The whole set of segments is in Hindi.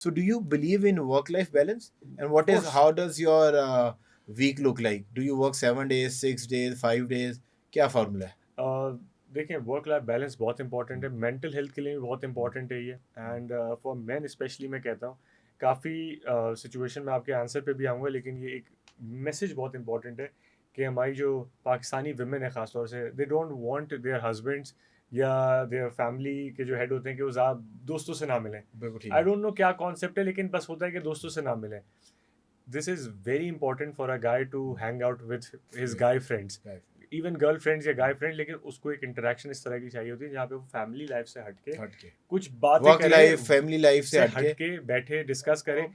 So do you believe in work-life balance? And Of course. how does your week look like? Do you work 7 days, 6 days, 5 days? क्या फॉर्मूला है? देखिए, वर्क लाइफ बैलेंस बहुत इंपॉर्टेंट है, मेंटल हेल्थ के लिए भी बहुत इंपॉर्टेंट है ये, एंड फॉर मेन स्पेशली मैं कहता हूँ, काफ़ी सिचुएशन में आपके आंसर पे भी आऊँगा, लेकिन ये एक मैसेज बहुत इंपॉर्टेंट है कि हमारी जो पाकिस्तानी वुमेन है ख़ासतौर से, they don't want their husbands या देयर फैमिली के जो हेड होते हैं कि वो ज़्यादा दोस्तों से ना मिलें। बिल्कुल ठीक आई है। डोंट नो क्या कॉन्सेप्ट है, लेकिन बस होता है कि दोस्तों से ना मिलें। This is very important for a guy to hang out with his guy friends, Right. Even girl friends या गाय फ्रेंड, लेकिन उसको एक इंटरेक्शन इस तरह की चाहिए होती है जहाँ पे वो फैमिली लाइफ से हटके हट के कुछ बातें वर्क करे, लाइफ, फैमिली लाइफ से से हट के हटके बैठे डिस्कस करे। वो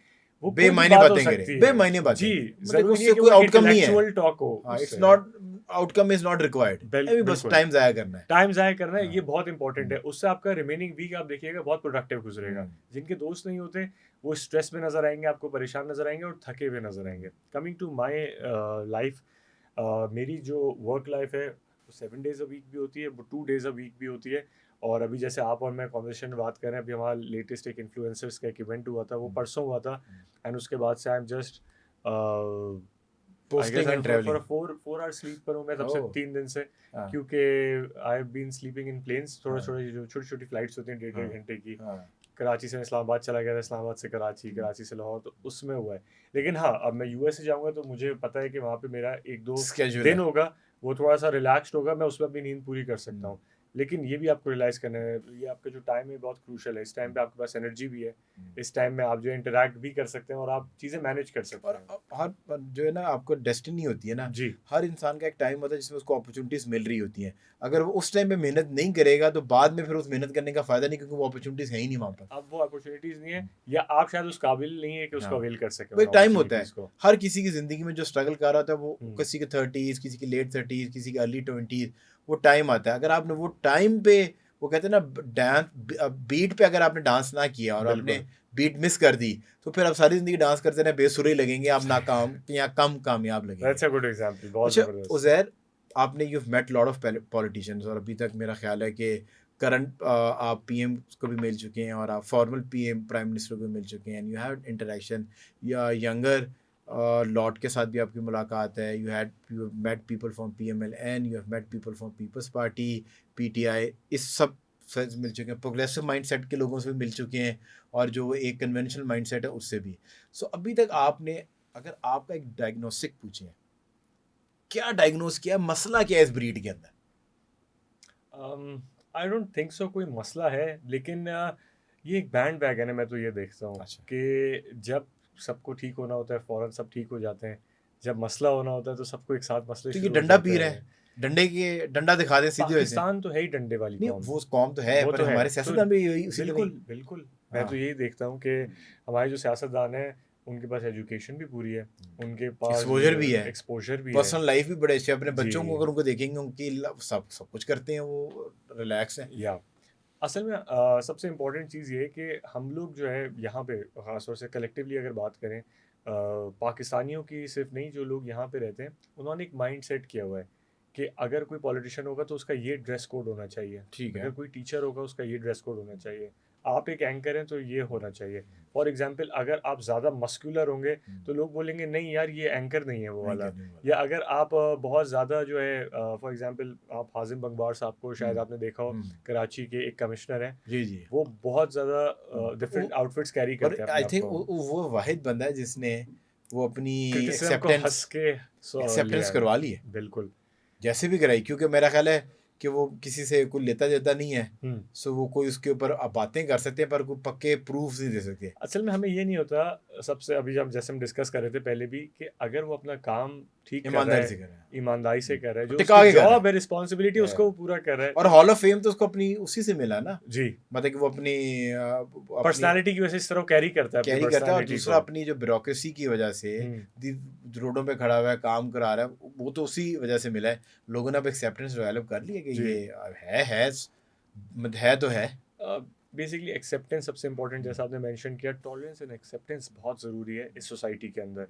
कोई भी बेमायने बात हो बातें करे, सकती है। बेमायने जी, बातें, मतलब जरूरी नहीं है उससे कि कोई वो एक आउटकम नहीं है। इंटेलेक्चुअल टॉक हो हाँ, इट्स उससे। Not, outcome is not required, अभी बस बिल्कुल टाइम जाया करना है। टाइम ज़ाया करना है, हाँ। ये बहुत इंपॉर्टेंट है। उससे आपका रिमेनिंग वीक आप देखिएगा बहुत प्रोडक्टिव गुजरेगा। हम्म, जिनके दोस्त नहीं होते वो स्ट्रेस में नजर आएंगे, आपको परेशान नजर आएंगे और थके हुए नजर आएंगे। कमिंग टू माई लाइफ, मेरी जो वर्क लाइफ है वो 7 डेज अ वीक भी होती है, वो 2 डेज अ वीक भी होती है। और अभी जैसे आप और मैं कॉन्वर्सेशन में बात कर रहे हैं, अभी हमारा लेटेस्ट एक इन्फ्लुएंसर्स का एक इवेंट हुआ था, वो परसों हुआ था। एंड उसके बाद से I am just I guess posting I and for travelling. 4 hour sleep पर हूँ मैं तब से ओह। 3 दिन से, हाँ। क्योंकि I have been sleeping in planes. थोड़ा हाँ। थोड़ा जो छोटी छोटी फ्लाइट्स होती हैं, डेढ़ हाँ। डेढ़ घंटे की। हाँ। कराची से मैं इस्लामाबाद चला गया था, इस्लामाबाद से कराची, कराची से लाहौर, तो उसमें हुआ है। लेकिन हाँ, अब मैं यूएस से जाऊँगा तो मुझे पता है कि वहाँ पे मेरा 1-2 स्केड्यूल दिन है। होगा, वो थोड़ा सा रिलैक्स्ड होगा, मैं उसमें अपनी नींद पूरी कर सकता हूँ। लेकिन ये भी आपको रियलाइज़ करना है, ये आपका जो टाइम है बहुत क्रूशल है। इस टाइम पे आपके पास एनर्जी भी है, इस टाइम में आप जो है इंटरैक्ट भी कर सकते हैं और आप चीज़ें मैनेज कर सकते और हैं। हर जो है ना, आपको डेस्टिनी होती है ना, जी। हर इंसान का एक टाइम होता है जिसमें उसको अपॉर्चुनिटीज मिल रही होती हैं। अगर वो उस टाइम पे मेहनत नहीं करेगा तो बाद में फिर उस मेहनत करने का फायदा नहीं, क्योंकि वो अपॉर्चुनिटीज है ही नहीं वहाँ पर। अब वो अपॉर्चुनिटीज़ नहीं है, या आप शायद उस काबिल नहीं है कि उसको हाँ, अवेल कर सकें वो उन एक टाइम होता है अपॉर्चुनिटीज़ को। हर किसी की जिंदगी में जो स्ट्रगल कर रहा होता है, वो हुँ। किसी के 30s, किसी की लेट 30s, किसी के अर्ली 20s, वो टाइम आता है। अगर आपने वो टाइम पे, वो कहते हैं ना, डांस बीट पे अगर आपने डांस ना किया और आपने बिल्कुल। बीट मिस कर दी, तो फिर आप सारी जिंदगी डांस करते रहे बेसुरे ही लगेंगे, आप नाकाम या कम कामयाब लगेंगे। दैट्स अ गुड एग्ज़ाम्पल, बहुत अच्छा ज़बरदस्त। उज़ैर, आपने you met lot of politicians, और अभी तक मेरा ख्याल है कि करंट आप पीएम को भी मिल चुके हैं और आप फॉर्मल पीएम प्राइम मिनिस्टर को भी मिल चुके हैं, एंड यू हैव इंटरेक्शन या यंगर लॉट के साथ भी आपकी मुलाकात है। You met people from PML and you have met people from Peoples Party, PTI, इस सब से मिल चुके हैं, प्रोग्रेसिव माइंडसेट के लोगों से भी मिल चुके हैं, और जो एक कन्वेंशनल माइंडसेट है उससे भी। सो अभी तक आपने, अगर आपका एक डायग्नोस्टिक पूछे, क्या डायग्नोस किया, मसला क्या है इस ब्रीड के अंदर? आई डोंट थिंक सो कोई मसला है, लेकिन ये एक बैंड वैगन है, मैं तो ये देखता हूँ अच्छा। कि जब सबको ठीक होना होता है फ़ौरन सब ठीक हो जाते हैं, जब मसला होना होता है तो सबको एक साथ मसले तो ये शुरू हो डंडा जाते पी रहा हैं। है, डंडा दिखा दें सीधे वैसे। पाकिस्तान तो है ही डंडे वाली नहीं, कौम। वो कौम तो है, वो पर तो है, हमारे तो सियासतदान भी यही उसी तरह बिल्कुल, ही। बिल्कुल। मैं हाँ। तो यही देखता हूँ कि हमारे जो सियासतदान हैं, उनके पास एजुकेशन भी पूरी है, उनके पास जो एक्सपोजर है भी है, एक्सपोज़र भी है। पर्सनल लाइफ भी बड़े अच्छे, अपने जी, बच्चों को अगर उनको देखेंगे, उनकी सब सब कुछ करते हैं, वो रिलैक्स है। या असल में सबसे इम्पोर्टेंट चीज़ ये है कि हम लोग जो है यहाँ पे ख़ासतौर से कलेक्टिवली अगर बात करें, पाकिस्तानियों की सिर्फ नहीं, जो लोग यहाँ पे रहते हैं उन्होंने एक माइंड सेट किया हुआ है कि अगर कोई पॉलिटिशियन होगा तो उसका ये ड्रेस कोड होना चाहिए, ठीक अगर है। कोई टीचर होगा उसका ये ड्रेस कोड होना चाहिए, आप एक एंकर हैं तो ये होना चाहिए। फॉर एग्जांपल, अगर आप ज़्यादा मस्कुलर होंगे तो लोग बोलेंगे नहीं यार ये एंकर नहीं है वो नहीं वाला। करने वाला। या अगर आप बहुत ज़्यादा जो है, फॉर एग्जांपल आप हाजिम बंगवार साहब को शायद आपने देखा हो, हम्म। कराची के एक कमिश्नर हैं, जी जी। वो बहुत ज़्यादा तो डिफरेंट आउटफिट्स कैरी और करते हैं अपने आई आप थिंक को। वो वाहिद बंदा है जिसने वो अपनी क्रिटिसिज्म को एक्सेप्टेंस हंस के लिया एक्सेप्टेंस है। करवा ली है, बिल्कुल। जैसे भी कराई, क्योंकि मेरा ख्याल है कि वो किसी से कोई लेता देता नहीं है। हुँ। सो वो कोई उसके ऊपर बातें कर सकते हैं, पर कोई पक्के प्रूफ नहीं दे सकते। असल में हमें ये नहीं होता, सबसे अभी जब जैसे हम डिस्कस कर रहे थे पहले भी, कि अगर वो अपना काम ठीक कर रहा ईमानदारी है, से कर रहा है। ईमानदारी से कर रहा है, और जो टिका उसकी के कर रहा जॉब है, रिस्पॉन्सिबिलिटी है। उसको वो पूरा कर रहा है, और तो हॉल ऑफ फेम तो उसको अपनी उसी से मिला ना, जी, मतलब कि वो अपनी पर्सनैलिटी की वजह से इस तरह कैरी करता है अपनी कैरी करता है, और पर्सनैलिटी दूसरा को। अपनी जो ब्यूरोक्रेसी की वजह से हुँ। रोडों पे खड़ा हुआ है, काम करा रहा है, वो तो उसी वजह से मिला है। लोगों ने अब एक्सेप्टेंस डेवलप कर लिया कि जी। ये है, है तो है। बेसिकली एक्सेप्टेंस सबसे इंपॉर्टेंट, जैसा आपने मेंशन किया, टॉलरेंस एंड एक्सेप्टेंस बहुत ज़रूरी है इस सोसाइटी के अंदर।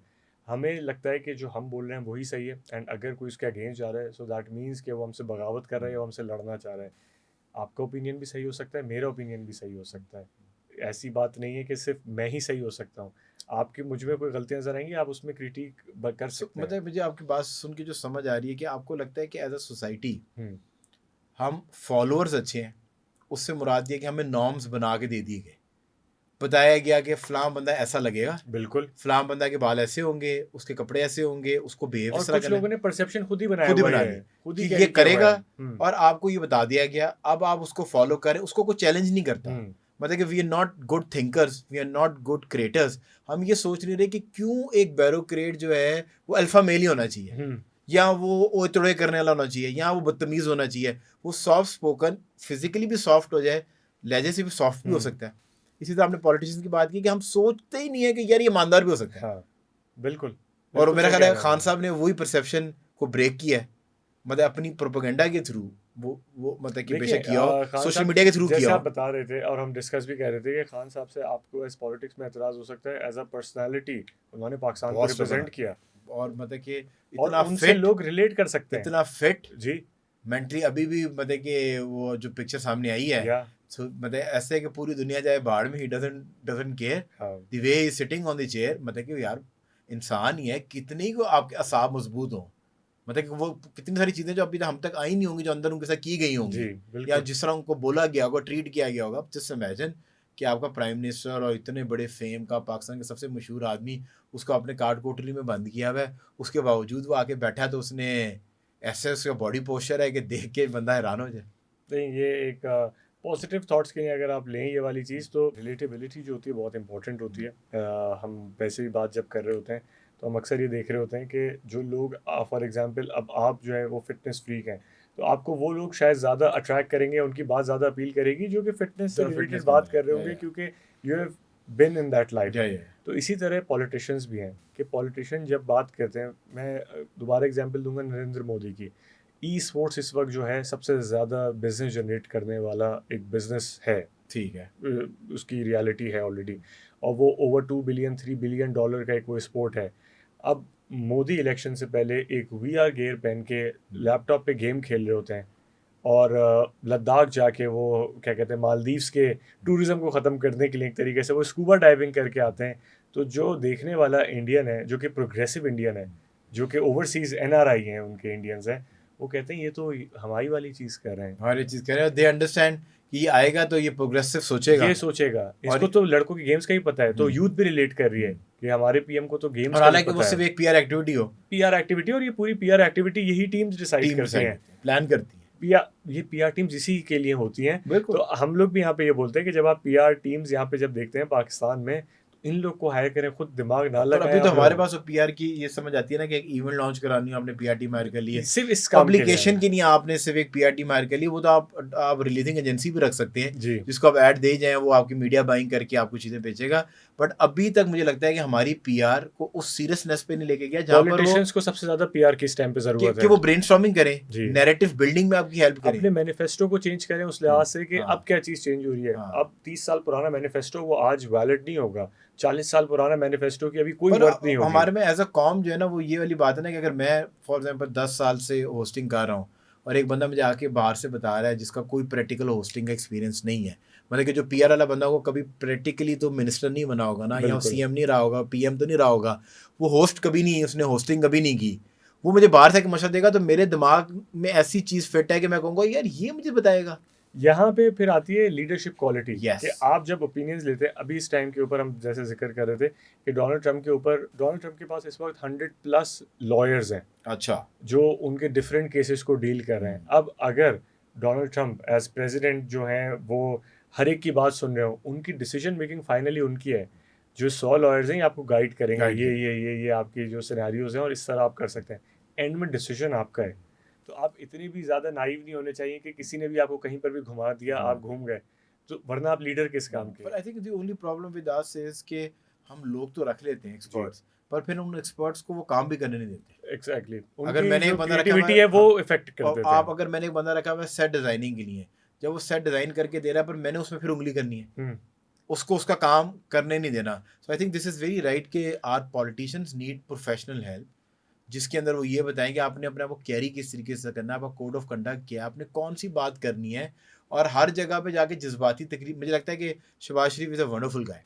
हमें लगता है कि जो हम बोल रहे हैं वही सही है, एंड अगर कोई उसके अगेंस्ट जा रहा है, सो दैट मीन्स कि वो हमसे बगावत कर रहा है या वो हमसे लड़ना चाह रहा है। आपका ओपिनियन भी सही हो सकता है, मेरा ओपिनियन भी सही हो सकता है। ऐसी बात नहीं है कि सिर्फ मैं ही सही हो सकता हूँ। आपकी मुझ में कोई गलतियाँ नज़र आएँगी, आप उसमें क्रिटिक कर सकते हैं। मतलब मुझे आपकी बात सुन के जो समझ आ रही है कि आपको लगता है कि एज अ सोसाइटी हुँ, हम फॉलोअर्स अच्छे हैं, उससे मुराद ये है कि हमें नॉर्म्स बना के दे दिए गए, बताया गया कि फ़लाँ बंदा ऐसा लगेगा, बिल्कुल। फ़लाँ बंदा के बाल ऐसे होंगे, उसके कपड़े ऐसे होंगे, उसको बिहेव और इस तरह कुछ करना लोगों है, ने परसेप्शन खुद ही बनाया खुद ही हुआ बना है, लिए खुद कि ही ये कैरी किया हुआ है। करेगा और आपको ये बता दिया गया, अब आप उसको फ़ॉलो करें, उसको कोई चैलेंज नहीं करता। हुँ, मतलब कि we are not good thinkers, we are not good creators. हम ये सोच नहीं रहे कि क्यों एक ब्यूरोक्रेट जो है, वो अल्फ़ा मेल ही होना चाहिए। हुँ, या वो ओए-तोड़े करने वाला होना चाहिए, या वो बदतमीज़ होना चाहिए। वो सॉफ्ट स्पोकन, फिज़िकली भी सॉफ्ट हो जाए, लहजे से भी सॉफ्ट भी हो हुँ। सकता है। इसी तरह आपने पॉलिटिशियंस की बात की कि हम सोचते ही नहीं है कि यार ये ईमानदार भी हो सकता है। हाँ, बिल्कुल, और बिल्कुल मेरा सही ख़्याल कह है रहे हैं खान आप। साहब ने वही परसेप्शन को ब्रेक किया है। मतलब अपनी प्रोपेगेंडा के थ्रू, वो मतलब कि देखिए बेशक किया हो, खान सोशल साहब मीडिया के थ्रू किया जैसे आप हो। बता रहे थे और हम डिस्कस भी कर रहे थे कि खान साहब से आपको एज़ पॉलिटिक्स में एतराज़ हो सकता है, एज़ अ पर्सनैलिटी उन्होंने पाकिस्तान को बहुत स्ट्रगल रिप्रेज़ेंट आता किया है। और मतलब कि और इतना उनसे फिट, लोग रिलेट कर सकते हैं। इतना फिट जी, मेंटली अभी भी, मतलब कि वो जो पिक्चर सामने आई है, या सो मतलब ऐसे है कि पूरी दुनिया जाए बाहर में, ही डजंट केयर हाँ, the way he sitting on the chair. मतलब कि यार इंसान ही है, कितने ही को आपके असाब मजबूत हों, मतलब कि वो कितनी सारी चीजें जो अभी तक हम तक आई नहीं होंगी, जो अंदर उनके साथ की गई जी, होंगी, या बिल्कुल। जिस तरह उनको बोला गया होगा, ट्रीट किया गया होगा। जस्ट इमेजिन कि आपका प्राइम मिनिस्टर और इतने बड़े फेम का, पाकिस्तान के सबसे मशहूर आदमी, उसको अपने काट कोठरी में बंद किया हुआ है, उसके बावजूद वो आके बैठा है, तो उसने ऐसे उसका बॉडी पोस्चर है कि देख के बंदा हैरान हो जाए। नहीं, ये एक पॉजिटिव थॉट्स के लिए अगर आप लें ये वाली चीज़ तो रिलेटेबिलिटी जो होती है बहुत इंपॉर्टेंट होती है। हम वैसे भी बात जब कर रहे होते हैं तो हम अक्सर ये देख रहे होते हैं कि जो लोग फॉर एग्जांपल अब आप जो है वो फिटनेस फ्रीक हैं, तो आपको वो लोग शायद ज़्यादा अट्रैक्ट करेंगे, उनकी बात ज़्यादा अपील करेगी जो कि फिटनेस से जो रिलेटेड फिटनेस के बात अंदर कर रहे है, होंगे क्योंकि you have been in that life. या तो इसी तरह पॉलिटिशियंस भी हैं कि पॉलिटिशियन जब बात करते हैं, मैं दोबारा एग्जांपल दूंगा नरेंद्र मोदी की। ई स्पोर्ट्स इस वक्त जो है सबसे ज़्यादा बिजनेस जनरेट करने वाला एक बिजनेस है। ठीक है। उसकी रियलिटी है ऑलरेडी, और वो ओवर 2 बिलियन 3 बिलियन डॉलर का एक वो स्पोर्ट है। अब मोदी इलेक्शन से पहले एक वीआर गियर पहन के लैपटॉप पे गेम खेल रहे होते हैं और लद्दाख जाके वो क्या कहते हैं मालदीव्स के टूरिज्म को ख़त्म करने के लिए एक तरीके से वो स्कूबा डाइविंग करके आते हैं। तो जो देखने वाला इंडियन है जो कि प्रोग्रेसिव इंडियन है, जो कि ओवरसीज़ एनआरआई हैं उनके इंडियंस हैं, वो कहते हैं ये तो हमारी वाली चीज़ कर रहे हैं। और ये चीज़ कह रहे हो, दे अंडरस्टैंड कि ये आएगा तो ये प्रोग्रेसिव सोचेगा। ये सोचेगा, और इसको तो लड़कों की गेम्स का ही पता है, तो हुँ, यूथ भी रिलेट कर रही है हुँ। कि हमारे पीएम को तो गेम्स और का भी हालाँकि वो पता है। सिर्फ़ एक पीआर एक्टिविटी हो, पीआर एक्टिविटी, और ये पूरी पीआर एक्टिविटी यही टीम्स डिसाइड टीम करती डिसाइड हैं। करती है, प्लान करती है। ये पीआर टीम्स इसी के लिए होती हैं। बिल्कुल। तो हम लोग भी यहाँ पे ये बोलते हैं कि जब आप पीआर टीम्स यहाँ पे जब देखते हैं पाकिस्तान में, तो इन लोग को हायर करें, खुद दिमाग ना पर लगाएँ अभी तो आप हमारे लोग। पास वो पीआर की ये समझ आती है ना कि एक इवेंट लॉन्च करानी हो, आपने पीआर टीम हायर कर ली है। सिर्फ़ इस काम के लिए पब्लिकेशन हैं। की नहीं, आपने सिर्फ़ एक पीआर टीम हायर कर ली, वो तो आप रिलीजिंग एजेंसी भी रख सकते हैं, जी। जिसको आप ऐड दे जाएँ, वो आपकी मीडिया बाइंग करके आपको चीज़ें बेचेगा। बट अभी तक मुझे लगता है कि हमारी पीआर को उस सीरियसनेस पे नहीं लेके गया, जहाँ पर वो पॉलिटिशियंस को सबसे ज़्यादा पीआर किस टाइम पे ज़रूरत कि है। वो ब्रेनस्टॉर्मिंग करें, जी। नैरेटिव बिल्डिंग में आपकी हेल्प करें। अपने मैनिफेस्टो को चेंज करें उस हुँ, लिहाज से कि अब हाँ, क्या चीज़ चेंज हो रही है। हाँ। अब 30 साल पुराना मैनिफेस्टो वो आज वैलिड नहीं होगा। 40 साल पुराना मैनिफेस्टो की अभी कोई पर वर्थ नहीं होगी। हमारे में एज़ अ कॉम जो है ना, वो ये वाली बात है ना कि अगर मैं फॉर एग्ज़ाम्पल 10 साल से होस्टिंग कर रहा हूँ और एक बंदा मुझे आके बाहर से बता रहा है जिसका कोई प्रैक्टिकल होस्टिंग का एक्सपीरियंस नहीं है। मतलब कि जो पीआर वाला बंदा होगा, कभी प्रैक्टिकली तो मिनिस्टर नहीं बना होगा ना, या वो बिल्कुल। सीएम नहीं रहा होगा, पीएम तो नहीं रहा होगा। वो होस्ट कभी नहीं, उसने होस्टिंग कभी नहीं की। वो मुझे बाहर से एक मशवरा देगा, तो मेरे दिमाग में ऐसी चीज़ फिट है कि मैं कहूँगा यार ये मुझे बताएगा। यहाँ पे फिर आती है लीडरशिप क्वालिटी यस। कि आप जब ओपिनियंस लेते हैं, अभी इस टाइम के ऊपर हम जैसे ज़िक्र कर रहे थे कि डोनाल्ड ट्रंप के पास इस वक्त 100 प्लस लॉयर्स हैं अच्छा। जो उनके डिफरेंट केसेस को डील कर रहे हैं। अब अगर डोनाल्ड ट्रंप एज प्रेसिडेंट जो हैं वो हर एक की बात सुन रहे हो, उनकी डिसीजन मेकिंग फाइनली उनकी है। जो 100 लॉयर्स हैं ये आपको गाइड करेंगे, गाइड करें। ये आपकी जो सिनेरियोज हैं और इस तरह आप कर सकते हैं। एंड में डिसीजन आपका है। तो आप इतने भी ज़्यादा नाइव नहीं होने चाहिए कि किसी ने भी आपको कहीं पर भी घुमा दिया, आप घूम गए, तो वरना आप लीडर किस काम के। पर I think the only problem with us is कि हम लोग तो रख लेते हैं जी, एक्सपर्ट्स, पर फिर उन एक्सपर्ट्स को वो काम भी करने नहीं देते। एग्जैक्टली अगर उनकी मैंने जो एक बंदा रखा हुआ क्रिएटिविटी है, है वो हाँ, इफेक्ट कर और देते आप हैं। अगर मैंने एक बंदा रखा हुआ है सेट डिजाइनिंग के लिए, जब वो सेट डिजाइन करके दे रहा है, पर मैंने उसमें फिर उंगली करनी है, हम्म, उसको उसका काम करने नहीं देना। So I think this is very right कि our politicians need professional help, जिसके अंदर वो ये बताएं कि आपने अपने आप को कैरी किस तरीके से करना है, आपका कोड ऑफ कंडक्ट क्या है, आपने कौन सी बात करनी है, और हर जगह पे जाके जज्बाती तकरीब, मुझे लगता है कि शहबाज शरीफ इज़ अ वंडरफुल गाय,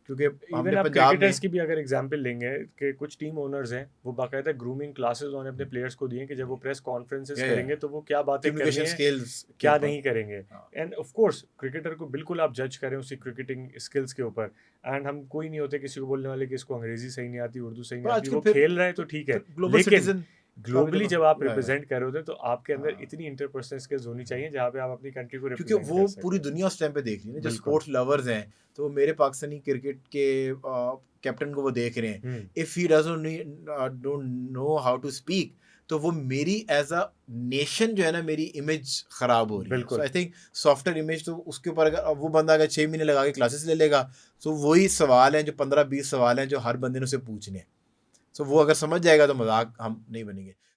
क्योंकि इवन हमने आप पंजाब में क्रिकेटर्स की भी अगर एग्जांपल लेंगे कि कुछ टीम ओनर्स हैं वो बाकायदा ग्रूमिंग क्लासेस उन्होंने अपने प्लेयर्स को दिए कि जब वो प्रेस कॉन्फ्रेंसेस या करेंगे तो वो क्या बातें करनी कम्युनिकेशन है, स्किल्स के क्या ऊपर। नहीं करेंगे। हाँ, एंड ऑफ कोर्स क्रिकेटर को बिल्कुल आप जज करें उसकी क्रिकेटिंग स्किल्स के ऊपर। एंड हम कोई नहीं होते किसी को बोलने वाले कि इसको अंग्रेजी सही नहीं आती, उर्दू सही पर नहीं आती, आजकल वो फिर खेल रहा है तो ठीक है। ग्लोबल लेकिन सिटीजन का भी ग्लोबली तो जब आप या रिप्रेजेंट कर रहे होते हैं तो आपके अंदर हाँ, इतनी इंटरपर्सनल स्किल्स होनी चाहिए जहाँ पे आप अपनी कंट्री को क्योंकि रिप्रेजेंट वो कर पूरी सकें। दुनिया उस टाइम पे देख रही है ना, जो बिल्कुल। स्पोर्ट्स लवर्स हैं, तो मेरे पाकिस्तानी क्रिकेट के कैप्टन को वो देख रहे हैं। Hmm. If he don't know how to speak, तो वो मेरी एज अ नेशन जो है ना, मेरी इमेज खराब हो रही है। सो बिल्कुल। आई थिंक सॉफ्टवेयर इमेज, तो उसके ऊपर अगर वो बंदा अगर 6 महीने लगा के क्लासेस ले लेगा, तो वही सवाल हैं जो 15-20 सवाल हैं जो हर बंदे ने उसे पूछने हैं। सो वो अगर समझ जाएगा तो मजाक हम नहीं बनेंगे।